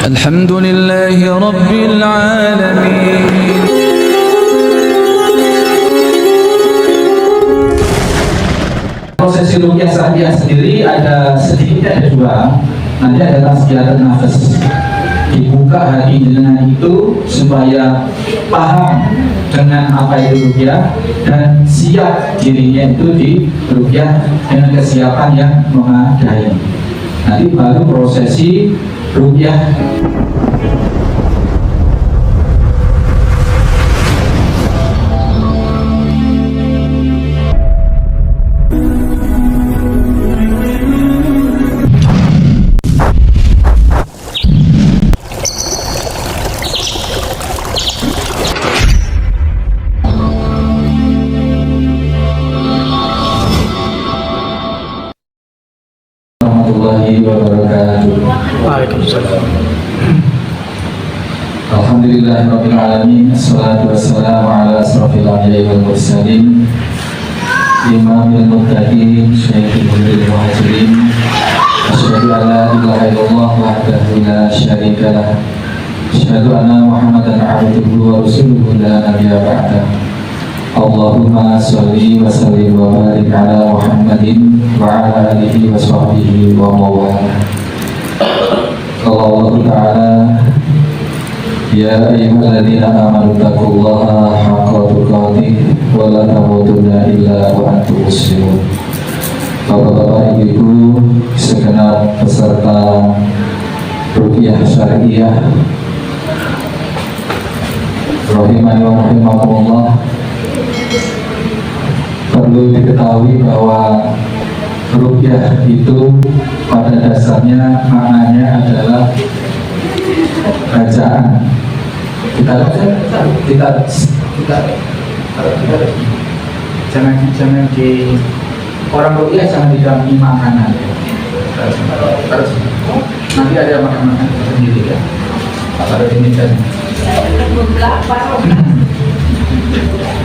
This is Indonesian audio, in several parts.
Alhamdulillahi Rabbil Alamin. Prosesi ruqyah syariah sendiri sedikitnya ada dua. Nanti ada tasqiyatul nafas, dibuka hati dengan itu supaya paham dengan apa itu ruqyah dan siap dirinya itu di ruqyah dengan kesiapan yang memadai. Nanti baru prosesi ruqyah. Waalaikumsalam. Alhamdulillahirabbil alamin. Assalatu wassalamu ala asrofil anbiya'i wal mursalin, imamil muttaqin, syaikh al muhajirin. Asyhadu an la ilaha illallah wahdahu la syarika lah. Asyhadu anna Muhammadan abduhu wa rasuluhu la nabiyya ba'dah. Allahumma sholli wa sallim wa barik ala Muhammadin wa ala alihi wa sahbihi wa mawala. Allah Ta'ala, ya ayyuhalladzina amanu taqullaha haqqa tuqatih wa la tamutunna illa wa antum muslimun. Bapak-bapak, ibu-ibu, segenap peserta ruqyah syariah rahimani wa rahimakumullah, perlu diketahui bahwa ruqyah itu pada dasarnya maknanya adalah bacaan. Kita jangan di orang ruqyah jangan didampingi makanan. Terus nanti ada makan sendiri ya. Pada ini dan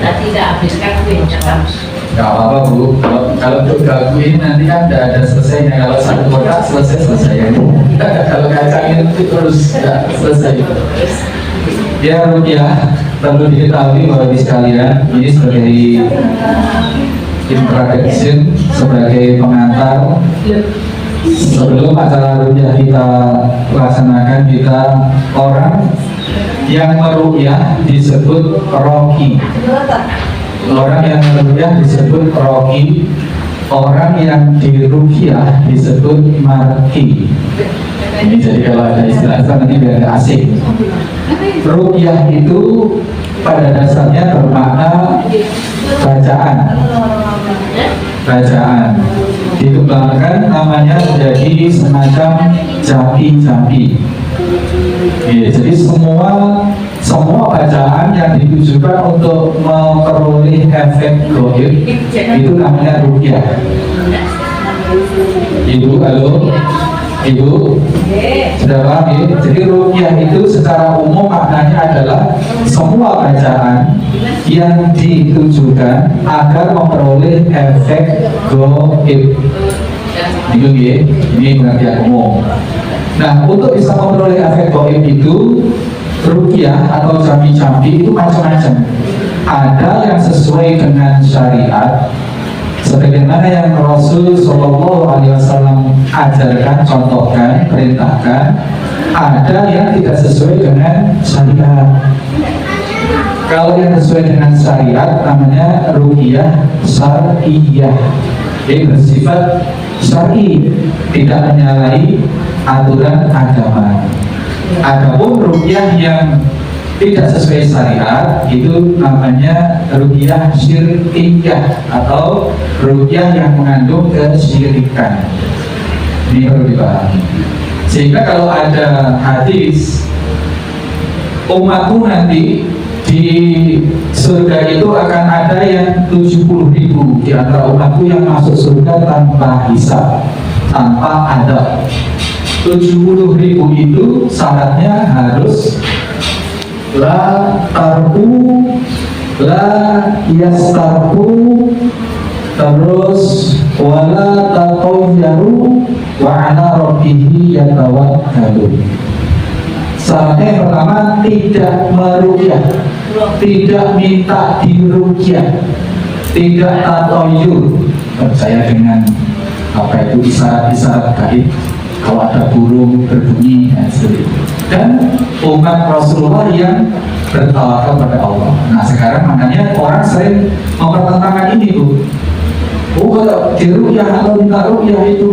nanti tidak habiskan bincang. Gak apa-apa Bu, kalau untuk gaguin nanti kan tidak ada selesainya. Kalau satu kotak selesai ya. Kalau kacang itu terus tidak selesai. Ya ruqyah, perlu diketahui Bapak Ibu sekalian, ini sebagai introduction, sebagai pengantar. Sebelum acara ruqyah kita laksanakan, kita orang yang meruqyah disebut roqi. Orang yang meruqyah disebut roqi, orang yang diruqyah disebut marqi. Ini jadi kalau ada istilah nanti biar asing. Ruqyah itu pada dasarnya bermakna bacaan. Dikembangkan namanya menjadi semacam jampi-jampi. Jadi semua bacaan yang ditujukan untuk memperoleh efek gaib itu namanya ruqyah. Ibu, halo? Ibu, sudah paham ya? Jadi ruqyah itu secara umum maknanya adalah semua bacaan yang ditujukan agar memperoleh efek gaib. Itu ya, ini pengertian umum. Nah, untuk bisa memperoleh efek gaib itu, ruqyah atau jampi-jampi itu macam-macam. Ada yang sesuai dengan syariat, sebagaimana yang Rasul Shallallahu Alaihi Wasallam ajarkan, contohkan, perintahkan. Ada yang tidak sesuai dengan syariat. Kalau yang sesuai dengan syariat namanya ruqyah syar'iyah, jadi bersifat syar'i, tidak menyalahi aturan agama. Adapun ruqyah yang tidak sesuai syariat itu namanya ruqyah syirkiyah atau ruqyah yang mengandung kesyirikan. Ini perlu dipahami. Sehingga kalau ada hadis umatku nanti di surga itu akan ada yang 70.000 di antara umatku yang masuk surga tanpa hisab, tanpa adab. 70.000 itu syaratnya harus la tarku, la yastarku, terus wala taqawyaru wa ala rabbihi yatawakkalu. Selamatnya yang pertama, tidak meruqyah, tidak minta diruqyah, tidak tatoyur, percaya dengan apa itu isyarat-isyarat gaib. Kalau ada burung berbunyi dan seperti itu. Dan umat Rasulullah yang bertawakal pada Allah. Nah sekarang makanya orang sering mempertentangkan ini, Bu. Oh, kalau diruqyah atau minta ruqyah itu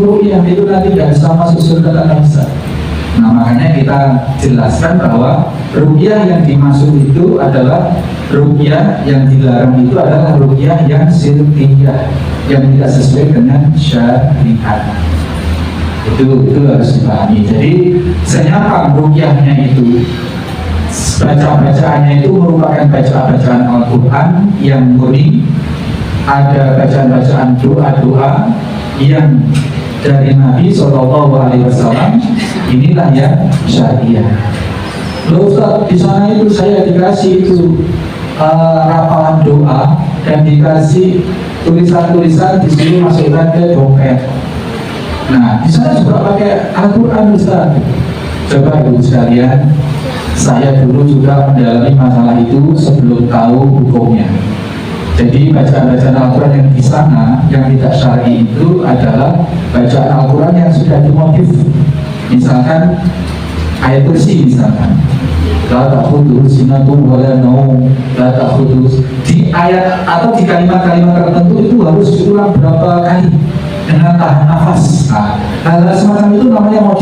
nanti tidak bisa masuk surga, tidak bisa. Nah makanya kita jelaskan bahwa ruqyah yang dimaksud itu adalah ruqyah yang dilarang itu adalah ruqyah yang syirkiyah, yang tidak sesuai dengan syariat. Itu harus dipahami. Jadi senyapang ruqyahnya itu, bacaannya itu merupakan bacaan Al-Quran yang murni, ada bacaan doa-doa yang dari Nabi SAW. Inilah yang syariah. Loh Ustaz, di sana itu saya dikasih itu rapalan doa dan dikasih tulisan-tulisan disuruh masukkan ke dompet. Nah, di sana juga pakai Al-Quran, Ustaz. Coba ibu sekalian, saya dulu juga mendalami masalah itu sebelum tahu hukumnya. Jadi bacaan-bacaan Al-Quran yang di sana, yang tidak syar'i itu adalah bacaan Al-Quran yang sudah dimotif. Misalkan ayat kursi misalkan, la ta'khudhuhu sinatun wa la naum, la ta'khudhuhu, di ayat atau di kalimat-kalimat tertentu itu harus diulang berapa kali dengan tahan nafas. Nah, hal semacam itu namanya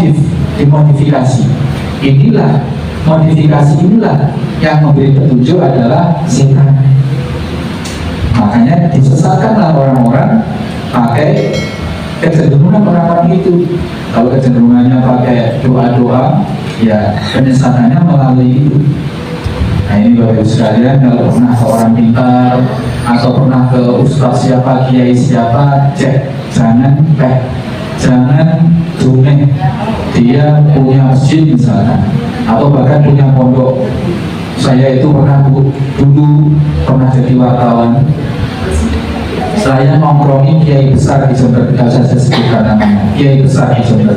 dimodifikasi. Inilah modifikasi inilah yang memberi petunjuk adalah setan. Makanya disesatkanlah orang-orang pakai kecenderungan orang itu. Kalau kecenderungannya pakai doa-doa, ya penyesatannya melalui itu. Nah ini Bapak Ibu sekalian, kalau pernah ke orang pintar atau pernah ke ustaz siapa, kiai siapa, cek, jangan dumeh dia punya masjid misalkan, atau bahkan punya pondok. Saya itu dulu pernah jadi wartawan. Saya nongkrongin kiai besar di Jember, tidak usah saya sebutkan namanya, kiai besar di Jember.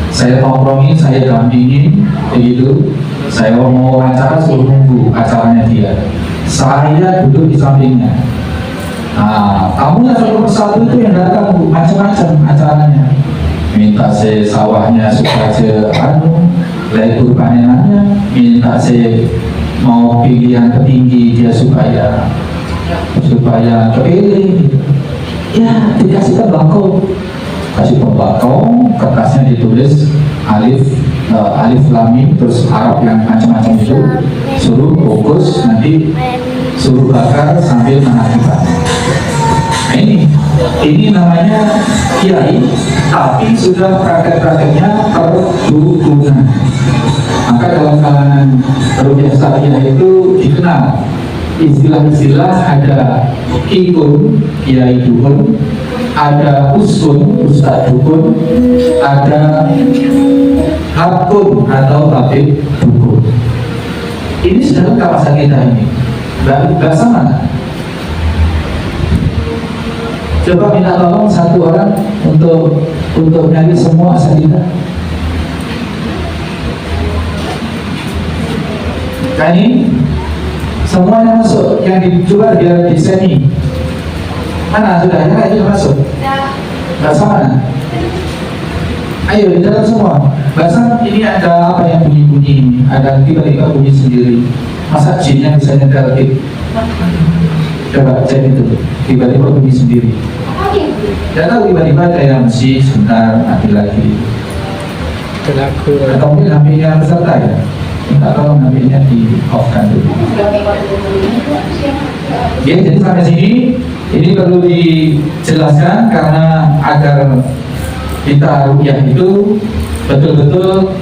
Saya nongkrongin, saya dampingin, begitu. Saya mau wawancara suruh nunggu acaranya dia. Saya duduk di sampingnya. Nah, tamunya satu persatu itu yang datang, Bu, macam-macam acaranya. Minta saya sawahnya supaya lebar panenannya, minta saya mau pilihan tertinggi dia supaya kepilih. Ya, dikasih tembakau, kasih tembakau, kertasnya ditulis alif lam mim, terus Arab yang macam-macam itu, suruh fokus, nanti suruh bakar sambil menakibkan. Nah ini namanya kiai, tapi sudah praktek-prakteknya perdukunan. Maka dalam kalangan ruqyah syariah itu dikenal istilah-istilah, ada kikun, kiai dukun, ada uskun, ustadz dukun, ada hakun atau tabib dukun. Ini sudah kawasan kita ini. Bahasa mana? Coba minta tolong satu orang untuk nyari semua asal kita. Nah ini semuanya masuk, yang dicoba biar diseni. Mana sudah ya, itu masuk. Bahasa mana? Ayo di dalam semua. Bahasa ini ada apa yang bunyi-bunyi ini? Ada tiba-tiba bunyi sendiri. Masa jinnya bisa nyetel gitu? Coba cek itu. Tiba-tiba bunyi sendiri. Tidak tahu, tiba-tiba ada yang mesti sebentar mati lagi. Atau mungkin HP-nya peserta ya. Minta tolong HP-nya di off-kan dulu. Ya, jadi sampai sini ini perlu dijelaskan karena agar kita ruqyah itu betul-betul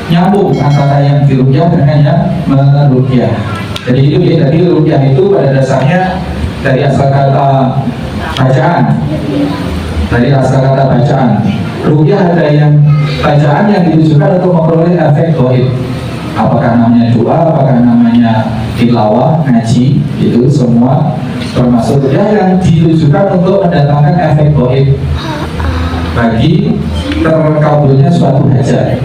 nyambung antara yang diruqyah dengan yang meruqyah. Jadi itu ya, dari ruqyah itu pada dasarnya dari asal kata bacaan. Dari asal kata bacaan. Ruqyah ada yang bacaan yang ditujukan untuk memperoleh efek gaib. Apakah namanya doa, apakah namanya tilawah, ngaji, itu semua termasuk ruqyah yang ditujukan untuk mendatangkan efek gaib bagi terkabulnya suatu hajat.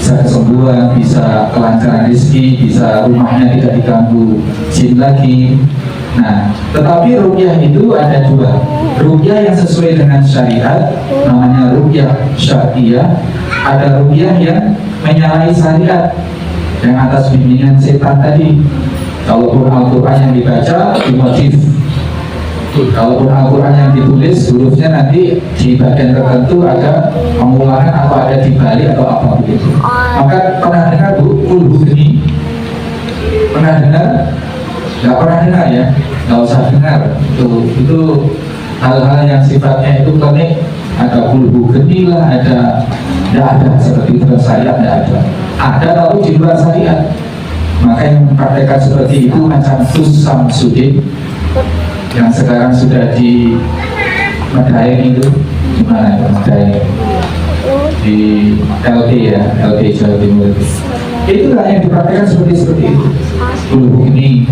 bisa kesembuhan, bisa kelancaran rezeki, bisa rumahnya tidak diganggu jin lagi. Nah, tetapi ruqyah itu ada dua. Ruqyah yang sesuai dengan syariat, namanya ruqyah syariah. Ada ruqyah yang menyalahi syariat, yang atas bimbingan setan tadi. Kalaupun Al-Quran yang dibaca dimotif, kalaupun Al-Quran yang ditulis hurufnya nanti di bagian tertentu ada pengulangan atau ada dibalik atau apa begitu. Maka pernah dengar Bu, kulhu geni? Pernah dengar? Nggak pernah dengar ya? Nggak usah dengar. Itu hal-hal yang sifatnya itu klinik. Ada kulhu geni lah, ada, nggak ada seperti itu syariat, nggak ada. Ada tapi di luar syariat. Maka yang mempraktekkan seperti itu macam Gus Samsudin yang sekarang sudah di Medaeng itu, gimana ya Medaeng, di LT ya, LT Jawa Timur. Itulah yang dipraktekkan seperti itu. Dulu ini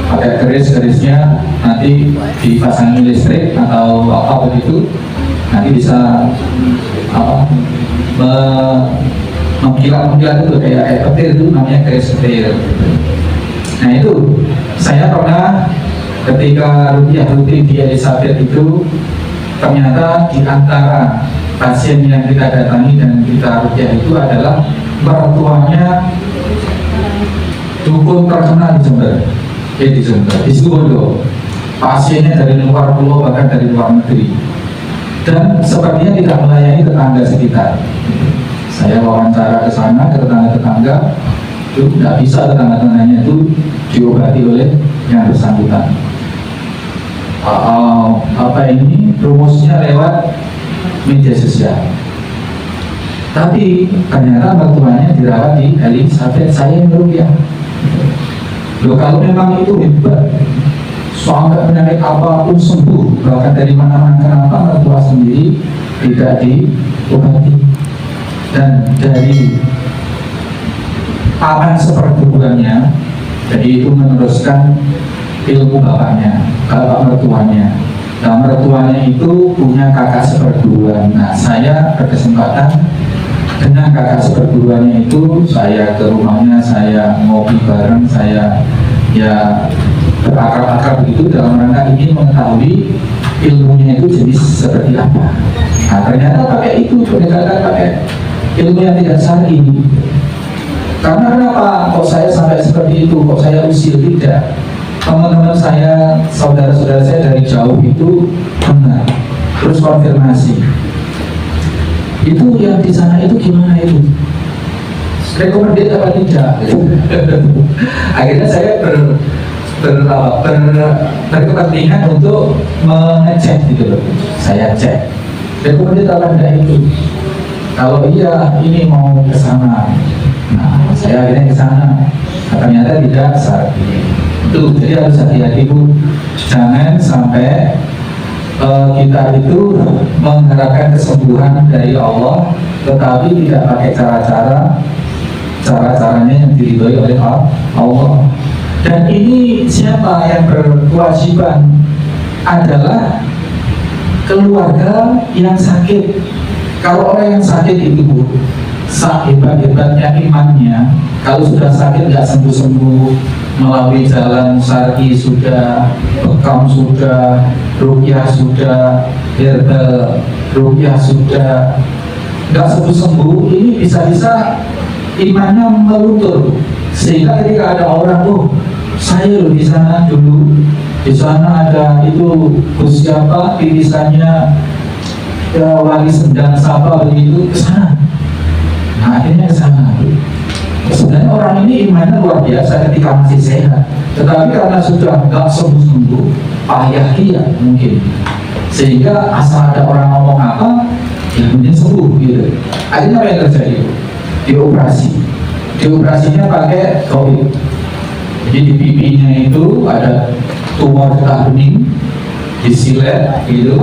pakai keris-kerisnya nanti dipasangi listrik atau apa begitu, nanti bisa apa mengkilat itu kayak petir itu namanya keris petir. Nah itu saya pernah ketika ruqyah rutin di Elizabeth itu, ternyata di antara pasien yang kita datangi dan kita ruqyah itu adalah mertuanya dukun terkenal di Jember, di Situbondo. Pasiennya dari luar pulau bahkan dari luar negeri, dan sepertinya tidak melayani tetangga sekitar. Saya wawancara ke sana, ke tetangga-tetangga, itu tidak bisa tetangga-tetangganya itu diobati oleh yang bersangkutan. Apa ini rumusnya lewat media sosial. Tapi ternyata mertuanya dirawat di Elizabeth, saya yang merugikan. Loh, kalau memang itu hebat, sampai penyakit apapun sembuh, bahkan dari mana-mana, kenapa mertua sendiri tidak diobati? Dan dari paman seperguruannya, jadi itu meneruskan ilmu bapaknya, bapak mertuanya. Nah, mertuanya itu punya kakak seperguruan. Nah, saya berkesempatan dengan kakak seperguruannya itu, saya ke rumahnya, saya ngopi bareng, saya ya berakrab-akrab begitu dalam rangka ingin mengetahui ilmunya itu jenis seperti apa. Nah, ternyata pakai itu, pendekatan pakai ilmu yang tidak syar'i. Karena kenapa kok saya sampai seperti itu, kok saya usil? Tidak. Teman-teman saya, saudara-saudara saya dari jauh itu benar, terus konfirmasi. Itu yang di sana itu gimana itu? Rekomendasi apa tidak? Akhirnya saya berkepentingan untuk mengecek gitu loh. Saya cek rekomendasi apa tidak itu. Kalau iya, ini mau ke sana. Nah, saya akhirnya ke sana. Nah, ternyata tidak syar'i. Itu jadi harus hati-hati Bu. Jangan sampai kita itu mengharapkan kesembuhan dari Allah, tetapi tidak pakai cara-caranya yang diridhoi oleh Allah. Dan ini siapa yang berkewajiban? Adalah keluarga yang sakit. Kalau orang yang sakit itu Bu, hebat-hebatnya imannya, kalau sudah sakit nggak sembuh-sembuh, melalui jalan syar'i sudah, bekam sudah, ruqyah sudah, herbal ruqyah sudah, nggak sembuh-sembuh, ini bisa-bisa imannya meluntur. Sehingga ketika ada orang, saya loh di sana dulu, di sana ada itu Gus siapa, pilisannya wali sendang siapa begitu, ke sana. Nah, akhirnya ke sana. Sebenarnya orang ini imannya luar biasa ketika masih sehat, tetapi karena sudah nggak sembuh-sembuh, payah dia mungkin, sehingga asal ada orang ngomong apa, ya mungkin sembuh gitu. Akhirnya apa yang terjadi? Dioperasinya pakai COVID. Jadi di pipinya itu ada tumor getah bening, disilet gitu,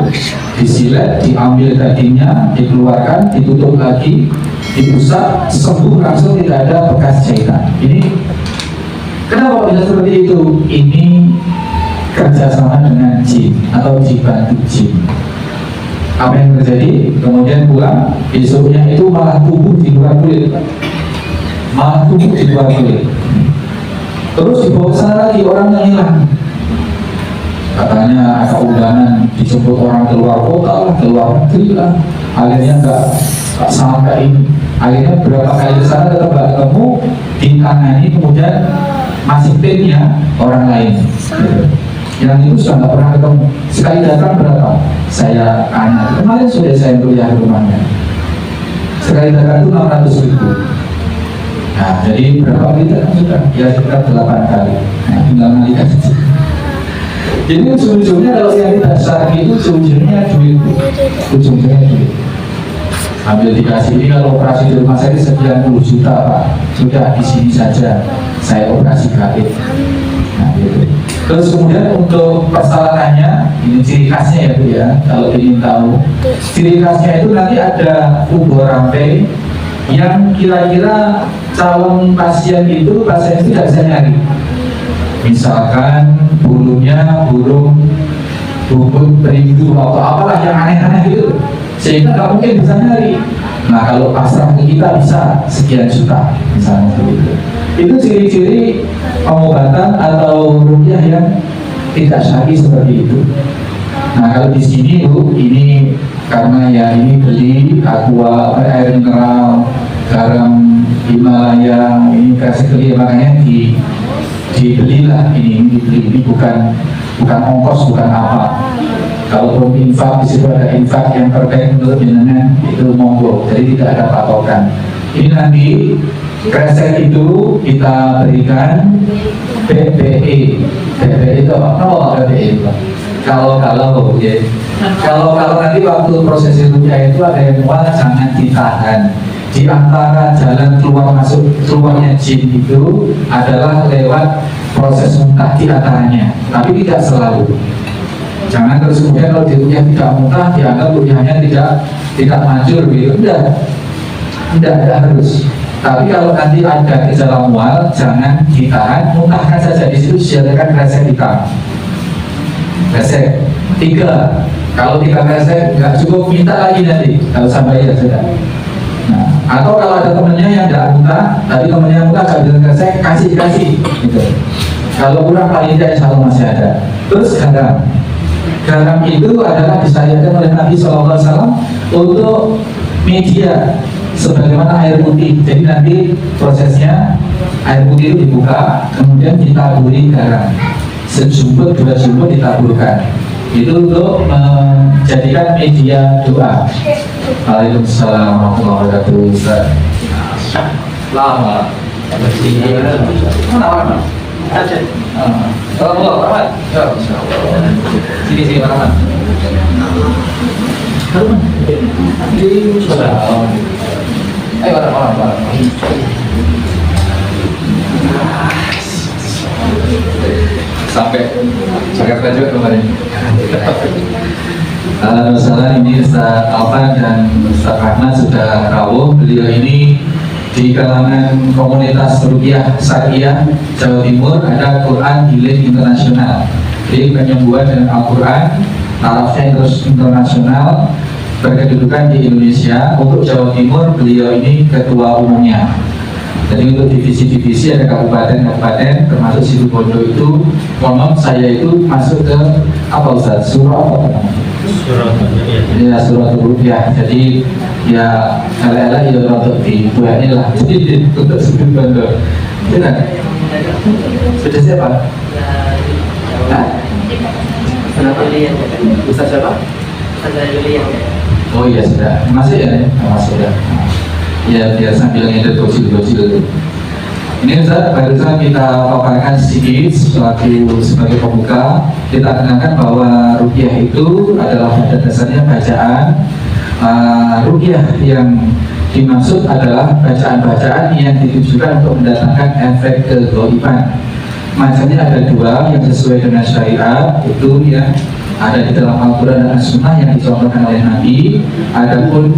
diambil dagingnya, dikeluarkan, ditutup lagi, diusap, sembuh langsung, tidak ada bekas jahitan. Ini kenapa bisa seperti itu? Ini kerjasama dengan jin atau dibantu jin. Apa yang terjadi? Kemudian pulang, besoknya itu malah tumbuh di luar kulit. malah tubuh di luar kulit. Terus dibawa ke sana lagi, orangnya hilang. Katanya ada undangan dijemput orang keluar kota lah, keluar negeri lah. Akhirnya nggak sampai ini. Akhirnya berapa kali ke sana tetap nggak ketemu, ditangani, kemudian masih timnya orang lain. Gitu. Yang itu sudah nggak pernah ketemu. Sekali datang berapa? Saya tanya. Kemarin sudah saya kuliah di rumahnya. Sekali datang itu 600.000. Nah, jadi berapa kali datang sudah? Ya sekitar 8 kali. Nah, tinggal nalikan. Jadi ujung-ujungnya kalau yang tidak syar'i itu ujung-ujungnya duit. Ujung-ujungnya duit. Ambil dikasih ini kalau operasi di rumah sakit sekian puluh juta Pak. Sudah di sini saja saya operasi gratis. Nah, gitu. Terus kemudian untuk persyaratannya, ini ciri khasnya ya Bu ya, kalau ingin tahu. Ciri khasnya itu nanti ada ubur rantai yang kira-kira calon pasien itu tidak bisa nyari. Misalkan burungnya burung bubut perindu atau apalah yang aneh-aneh gitu, sehingga nggak mungkin bisa nyari. Nah kalau pasrah ke kita bisa sekian juta misalnya begitu. Itu ciri-ciri pengobatan atau ruqyah yang tidak syar'i seperti itu. Nah kalau di sini Bu, ini karena ya ini beli aqua, air mineral, garam Himalaya, ini kasih beli makanya dibelilah ini bukan ongkos, bukan apa. Kalau belum infak, di situ ada infak yang terkait menurut jenengan itu monggo, jadi tidak ada patokan. Ini nanti kresek itu kita berikan BPE. BPE itu apa? Kenapa BPE itu? Kalau ya. Kalau nanti waktu proses ruqyah itu ada yang mual, jangan ditahan. Di antara jalan keluar masuk keluarnya jin itu adalah lewat proses muntah di antaranya, tapi tidak selalu. Jangan terus kemudian kalau di ruqyah tidak muntah dianggap ruqyahnya tidak manjur gitu. Tidak harus. Tapi kalau nanti ada gejala mual, jangan ditahan, muntahkan saja di situ, silakan kresek hitam. Kresek 3. Kalau 3 kresek nggak cukup, minta lagi nanti. Kalau sampai ya sudah. Nah, atau kalau ada temennya yang tidak muntah, tapi temennya muntah gak bilang kresek, kasih gitu. Kalau kurang paling tidak insya Allah masih ada. Terus garam itu adalah disyariatkan oleh Nabi SAW untuk media sebagaimana air putih. Jadi nanti prosesnya air putih itu dibuka, kemudian ditaburi garam. Sejumput 2 jumput ditaburkan. Itu untuk menjadikan media doa. Waalaikumsalam warahmatullahi wabarakatuh. Lama. Mana? Sini Rahmat. Ayo orang. Sampai Jakarta juga kemarin. Masalah ini Ustaz Alvan dan Ustaz Rahmat sudah rawuh. Beliau ini di kalangan komunitas ruqyah syariah Jawa Timur ada Quran Healing Internasional. Jadi penyembuhan dengan Al-Quran, tarafnya terus internasional, berkedudukan di Indonesia. Untuk Jawa Timur beliau ini ketua umumnya. Jadi untuk divisi-divisi ada kabupaten-kabupaten termasuk Situbondo itu, konon saya itu masuk ke apa Ustaz? Surah apa? Surah ruqyah. Jadi ya ala-ala ya untuk dibuatnya lah. Jadi untuk Situbondo. Benar? Sudah siapa? Ustaz siapa? Oh iya sudah. Masih ya? Masih ya. Ya biar sambil ngedit gocil-gocil. Ini Ustaz, barusan kita paparkan sedikit sebagai pembuka. Kita kenalkan bahwa ruqyah itu adalah pada dasarnya bacaan. Ruqyah yang dimaksud adalah bacaan-bacaan yang ditujukan untuk mendatangkan efek keghaiban. Macamnya ada 2 yang sesuai dengan syariat, itu yang ada di dalam Al-Quran dan As-Sunnah yang dicontohkan oleh Nabi. Adapun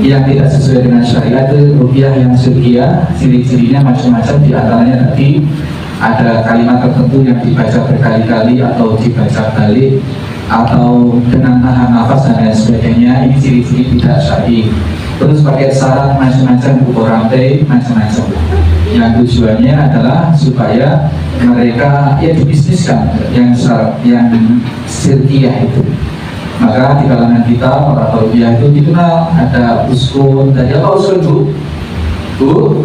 yang tidak sesuai dengan syariat itu ruqyah yang syirkiyah, ciri-cirinya macam-macam. Di antaranya tadi ada kalimat tertentu yang dibaca berkali-kali atau dibaca balik atau dengan nahan nafas dan lain sebagainya. Ini ciri-ciri tidak syar'i. Terus pakai syarat macam-macam, ukur rantai macam-macam. Yang tujuannya adalah supaya mereka ya dibisniskan yang syirkiyah itu. Maka di kalangan kita para tarbiyah itu dikenal ada uskun. Tadi apa uskun Bu? Bu?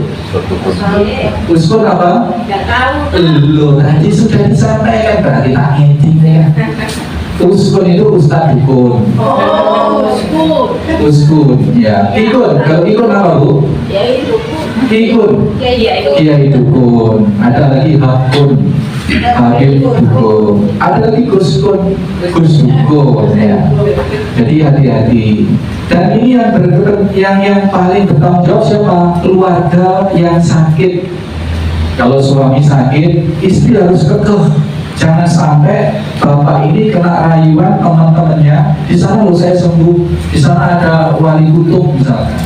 Uskun apa? Nggak tahu. Loh, tadi sudah disampaikan berarti tak ngedit ya. Uskun itu ustaz dukun. Oh, school. Uskun, ya. Ikun, kalau ikun apa Bu? Ya itu. Ikun. Ya itu. Kiai dukun. Ada lagi hakun. Hakim dukun. Ada lagi guskun. Gus dukun, ya. Jadi hati-hati. Dan ini yang paling bertanggung jawab siapa? Keluarga yang sakit. Kalau suami sakit, istri harus kekeh. Jangan sampai bapak ini kena rayuan teman-temannya. Di sana loh saya sembuh. Di sana ada wali kutub misalkan.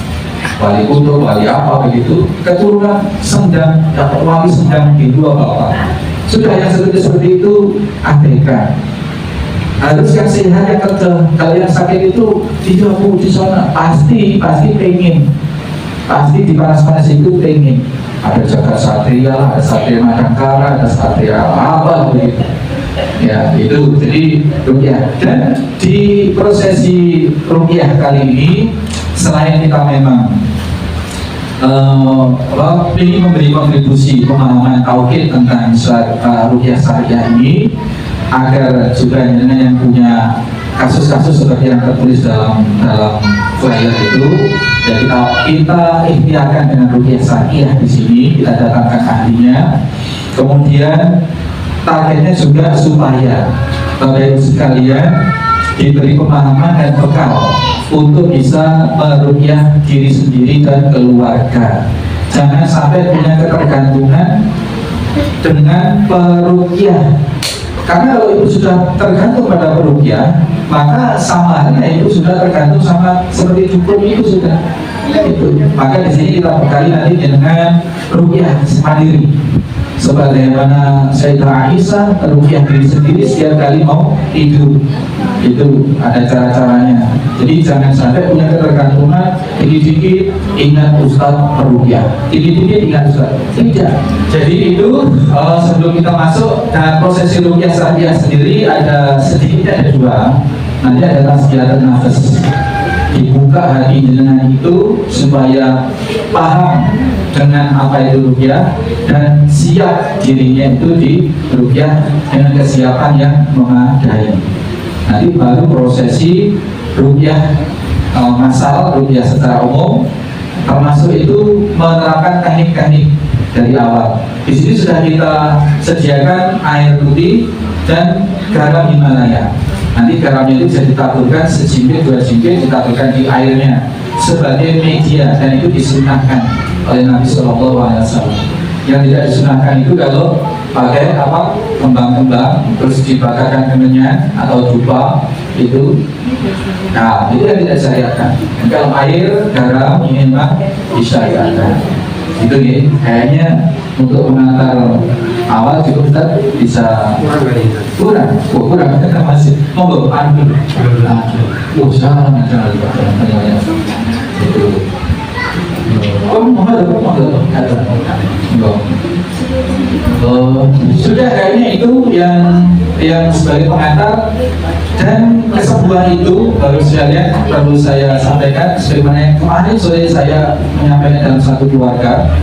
Wali kutub, wali apa begitu. Keturunan sendang, dapat wali sendang gitu apa-apa. Sudah yang seperti itu abaikan. Harus yang sehat yang kekeh. Kalau yang sakit itu tidak Bu di sana pasti pengen. Pasti di panas-panas itu pengen. Ada jagat satria, ada satria madangkara, ada satria apa begitu. Ya itu jadi rukyah. Dan di prosesi rukyah kali ini selain kita memang ingin memberi kontribusi pemahaman tauhid tentang rukyah syariah ini, agar juga yang punya kasus-kasus seperti yang tertulis dalam flyer itu, jadi kita ikhtiarkan dengan rukyah syariah di sini, kita datangkan ahlinya. Kemudian targetnya juga supaya Bapak Ibu sekalian diberi pemahaman dan bekal untuk bisa merukyah diri sendiri dan keluarga. Jangan sampai punya ketergantungan dengan perukyah. Karena kalau itu sudah tergantung pada perukyah, maka samanya itu sudah tergantung sama seperti dukun itu sudah. Itu. Maka di sini kita bekali nanti dengan rukyah mandiri. Sebagaimana Sayyidah Aisyah rukyah diri sendiri setiap kali mau tidur. Itu ada cara-caranya. Jadi jangan sampai punya ketergantungan dikit-dikit ingat Ustaz perukyah, dikit-dikit ingat Ustaz. Tidak. Jadi itu sebelum kita masuk dan prosesi rukyah syariah sendiri ada sedikitnya ada dua. Nanti ada tasbihatan nafas. Dibuka hati dengan itu supaya paham dengan apa itu rukyah dan siap dirinya itu di rukyah dengan kesiapan yang memadai. Nanti baru prosesi rukyah masal, rukyah secara umum, termasuk itu menerapkan teknik-teknik dari awal. Di sini sudah kita sediakan air putih dan garam Himalaya. Nanti garamnya itu bisa ditaburkan sejimpit dua jimpit, ditaburkan di airnya sebagai media, dan itu disunahkan oleh Nabi SAW. Yang tidak disunahkan itu kalau pakai apa, kembang-kembang terus dibakarkan kemenyan atau dupa itu. Nah itu yang tidak disyariatkan. Kalau air, garam ini memang disyariatkan. Itu nih kayaknya untuk mengantar awal cukup Ustaz bisa kurang masih monggo ambil. Jangan lupa itu. Sudah kayaknya itu yang sebagai pengantar, dan kesembuhan itu baru perlu saya sampaikan sebagaimana yang kemarin sore saya menyampaikan dalam satu keluarga,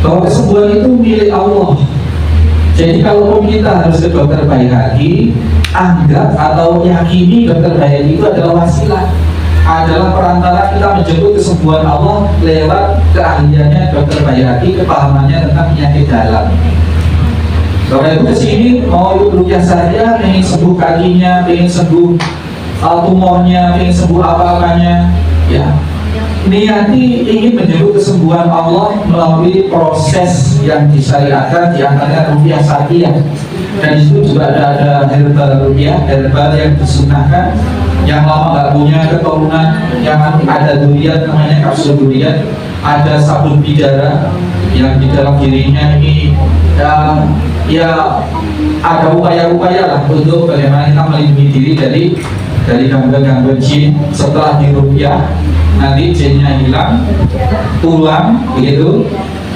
bahwa kesembuhan itu milik Allah. Jadi kalaupun kita harus ke dokter bayi hati, anggap atau yakini dokter bayi hati itu adalah wasilah, adalah perantara kita menjemput kesembuhan Allah lewat keahliannya dokter bayi hati, kepahamannya tentang penyakit dalam. Bapak Ibu kesini mau rukyah syariah, pengen sembuh kakinya, pengen sembuh tumornya, pengen sembuh apa-apanya, ya niati ingin menjemput kesembuhan Allah melalui proses yang disyariatkan, diantaranya rukyah syariah. Dan itu juga ada herbal rukyah, herbal yang disunahkan. Yang lama nggak punya keturunan, yang ada durian namanya kapsul durian, ada sabun bidara yang di dalam dirinya ini ya ada upaya-upaya lah untuk bagaimana kita melindungi diri dari gangguan-gangguan jin. Setelah dirukyah nanti jinnya hilang, pulang begitu,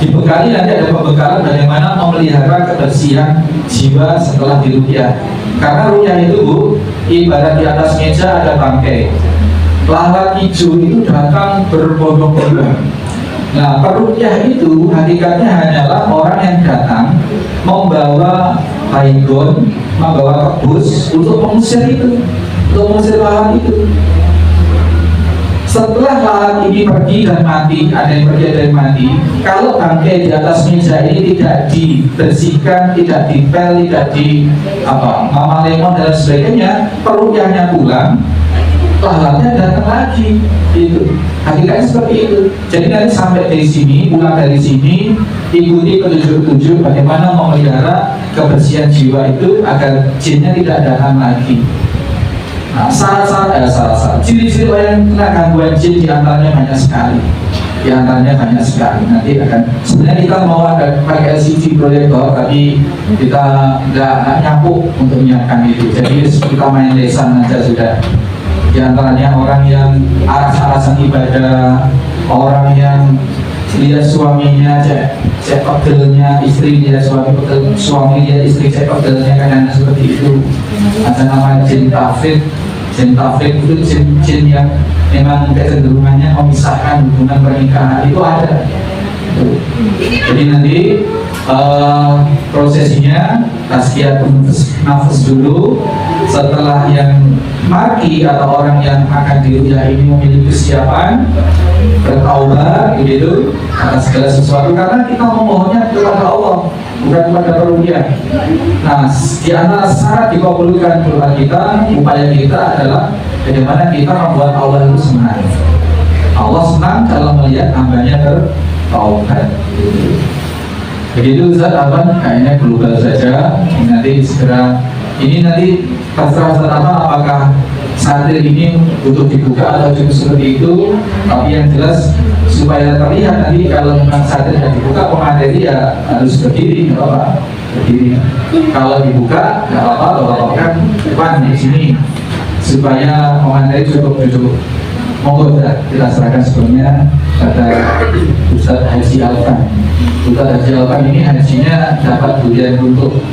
dibekali nanti ada pembekalan bagaimana memelihara kebersihan jiwa setelah diruqyah. Karena ruqyah itu Bu, ibarat di atas meja ada bangkai, lalat hijau itu datang berbondong-bondong. Nah, peruqyah itu hakikatnya hanyalah orang yang datang membawa baygon, membawa kebus untuk mengusir itu, untuk mengusir lalat itu. Setelah lalat ini pergi dan mati, ada yang pergi ada yang mati. Kalau bangkai di atas meja ini tidak dibersihkan, tidak dipel, tidak di mama lemon dan sebagainya, peruqyahnya pulang, lalatnya datang lagi. Itu hakikatnya seperti itu. Jadi nanti sampai dari sini, pulang dari sini, ikuti petunjuk-petunjuk bagaimana memelihara kebersihan jiwa itu agar jinnya tidak datang lagi. Nah, syarat-syarat ciri-ciri yang kena gangguan jin diantaranya banyak sekali. Nanti akan sebenarnya kita mau ada pakai LCD proyektor, tapi kita nggak nyapu untuk menyiapkan itu. Jadi kita main lesan aja sudah. Di antaranya orang yang aras-arasan ibadah, orang yang lihat suaminya cek pegelnya, istri lihat suami lihat istri cek pegelnya, kadang seperti itu. Ada namanya jin tafrid. Jin tafrid itu jin yang memang kecenderungannya memisahkan hubungan pernikahan, itu ada. Jadi nanti prosesinya tasbihun nafas dulu. Setelah yang maki atau orang yang akan diruqyah ini memiliki kesiapan bertaubat gitu atas segala sesuatu, karena kita memohonnya kepada Allah bukan kepada peruqyah. Nah, di antara syarat dikabulkan doa kita, upaya kita adalah bagaimana kita membuat Allah itu senang. Allah senang kalau melihat hambanya bertaubat. Begitu Ustaz, kayaknya global saja. Nanti segera ini nanti terserah apakah satir ini butuh dibuka atau cukup seperti itu. Tapi yang jelas supaya terlihat nanti kalau memang satir tidak dibuka, pemateri ya harus berdiri, nggak apa-apa, berdiri. Kalau dibuka nggak apa-apa, bapak kan depan di sini supaya pemateri cukup duduk. Monggo kita serahkan sebelumnya pada Ustadz Haji Alfan. Ustadz Haji Alfan ini hajinya dapat durian runtuh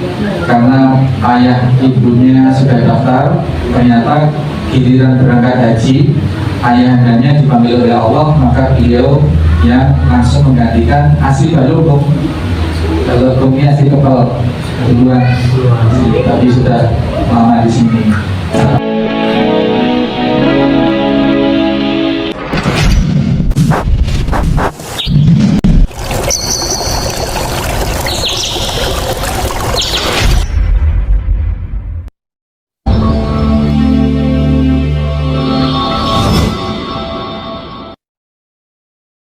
karena ayah ibunya sudah daftar. Ternyata giliran berangkat haji, ayahandanya dipanggil oleh Allah, maka beliau yang langsung menggantikan asli balung. Kalau hukumnya asli kepal duluan, tapi sudah lama di sini.